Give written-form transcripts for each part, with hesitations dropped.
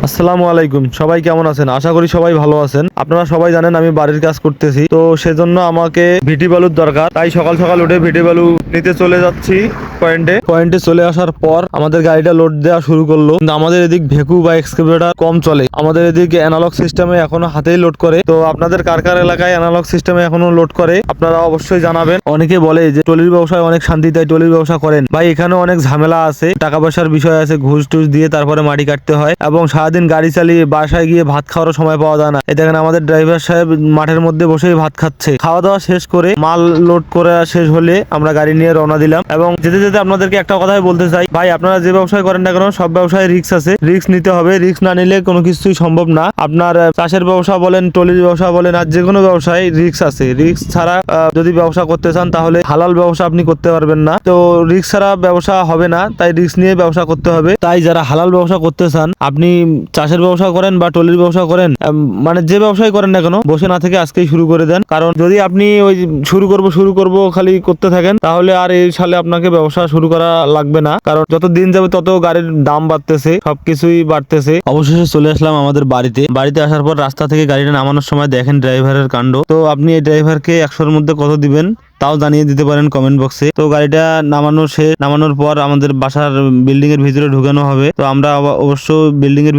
আসসালামু আলাইকুম, সবাই কেমন আছেন? আশা করি সবাই ভালো আছেন। আপনারা সবাই জানেন আমি বাড়ির কাজ করতেছি, তো সেজন্য আমাকে ভিটি বালুর দরকার। তাই সকাল সকাল উঠে ভিটি বালু নিতে চলে যাচ্ছি পয়েন্টে চলে আসার পর আমাদের গাড়িটা লোড দেওয়া শুরু করলো। কিন্তু আমাদের এদিক ভেকু বা এক্সকাভেটর কম চলে, আমাদের এদিক অ্যানালগ সিস্টেমে এখনো হাতেই লোড করে। তো আপনাদের কার কার এলাকায় অ্যানালগ সিস্টেমে এখনো লোড করে আপনারা অবশ্যই জানাবেন। অনেকে বলে যে টলির ব্যবসায় অনেক শান্তি, তাই টলির ব্যবসা করেন। ভাই এখানে অনেক ঝামেলা আছে, টাকা পয়সার বিষয় আছে, ঘুষ টুস দিয়ে তারপরে মাটি কাটতে হয় এবং সারাদিন গাড়ি চালিয়ে বাসায় গিয়ে ভাত খাওয়ারও সময় পাওয়া যায় না। এই দেখেন আমাদের ড্রাইভার সাহেব মাঠের মধ্যে বসেই ভাত খাচ্ছে। খাওয়া দাওয়া শেষ করে মাল লোড করে শেষ হলে আমরা গাড়ি নিয়ে রওনা দিলাম। এবং যেতে যেতে আপনাদেরকে একটা কথাই বলতে চাই, ভাই আপনারা যে ব্যবসায় করেন না কেন সব ব্যবসায় রিস্ক আছে, রিস্ক নিতে হবে। রিস্ক না নিলে কোনো কিছুই সম্ভব না। আপনার চাষের ব্যবসা বলেন, টলির ব্যবসা বলেন, আর যে কোনো ব্যবসায় রিস্ক আছে। রিস্ক ছাড়া যদি ব্যবসা করতে চান তাহলে হালাল ব্যবসা আপনি করতে পারবেন না। তো রিস্ক ছাড়া ব্যবসা হবে না, তাই রিস্ক নিয়ে ব্যবসা করতে হবে। তাই যারা হালাল ব্যবসা করতে চান, আপনি চাষের ব্যবসা করেন বা টলির ব্যবসা করেন, মানে যে ব্যবসায় করেন না কেন বসে না থেকে আজকেই শুরু করে দেন। কারণ যদি আপনি ওই শুরু করব খালি করতে থাকেন তাহলে আর এই সালে আপনাকে ব্যবসা শুরু করা লাগবে না। কারণ যত দিন যাবে তত গাড়ির দাম বাড়তেছে, সবকিছুই বাড়তেছে। অবশেষে চলে আসলাম আমাদের বাড়িতে আসার পর রাস্তা থেকে গাড়িটা নামানোর সময় দেখেন ড্রাইভারের কাণ্ড। তো আপনি এই ড্রাইভারকে 100-এর মধ্যে কত দিবেন তাও জানিয়ে দিতে পারেন কমেন্ট বক্সে। তো গাড়িটা নামানোর পর আমাদের বাসার বিল্ডিং এর ভিতরে ঢুকানো হবে। তো আমরা অবশ্য বিল্ডিং এর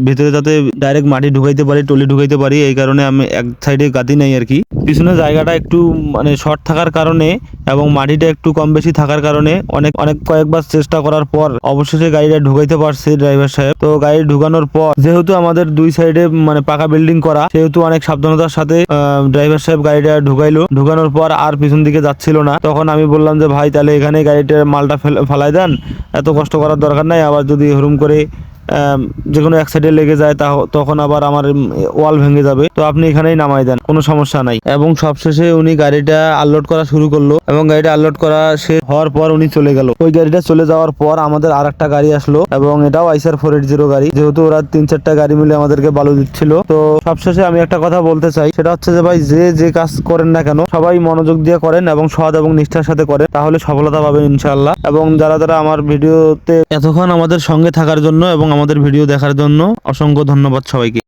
ভিতরে যাতে ডাইরেক্ট মাটি ঢুকাইতে পারি, টলি ঢুকাইতে পারি, এই কারণে আমি এক সাইডে গাতি নাই আর কি। পিছনে জায়গাটা একটু মানে শর্ট থাকার কারণে এবং মাটিটা একটু কম বেশি থাকার কারণে অনেক কয়েকবার চেষ্টা করার পর অবশেষে গাড়িটা ঢুকাইতে পারছে ড্রাইভার সাহেব। তো গাড়ি ঢুকানোর পর যেহেতু আমাদের দুই সাইডে মানে পাকা বিল্ডিং করা, সেহেতু অনেক সাবধানতার সাথে ড্রাইভার সাহেব গাড়িটা ঢুকানোর পর আর পিছন দিকে যাচ্ছিল না। তখন আমি বললাম যে ভাই তাহলে এখানে গাড়িটার মালটা ফালাই দেন, এত কষ্ট করার দরকার নাই। আবার যদি হুরুম করে যে কোনো এক সাইডে লেগে যায় তখন আবার আমার ওয়াল ভেঙে যাবে। তো আপনি এখানেই নামাই দেন, কোনো সমস্যা নাই। এবং সবশেষে উনি গাড়িটা আনলোড করা শুরু করলো এবং গাড়িটা আনলোড করা শেষ হওয়ার পর উনি চলে গেল। ওই গাড়িটা চলে যাওয়ার পর আমাদের আর একটা গাড়ি আসলো এবং এটাও আইসার 480 গাড়ি। যেহেতু ওরা 3-4টা গাড়ি মিলে আমাদেরকে বালু দিচ্ছিল। তো সবশেষে আমি একটা কথা বলতে চাই, সেটা হচ্ছে যে ভাই যে কাজ করেন না কেন সবাই মনোযোগ দিয়ে করেন এবং সৎ এবং নিষ্ঠার সাথে করেন, তাহলে সফলতা পাবেন ইনশাআল্লাহ। এবং যারা আমার ভিডিওতে এতক্ষণ আমাদের সঙ্গে থাকার জন্য এবং আমাদের ভিডিও দেখার জন্য অসংখ্য ধন্যবাদ সবাইকে।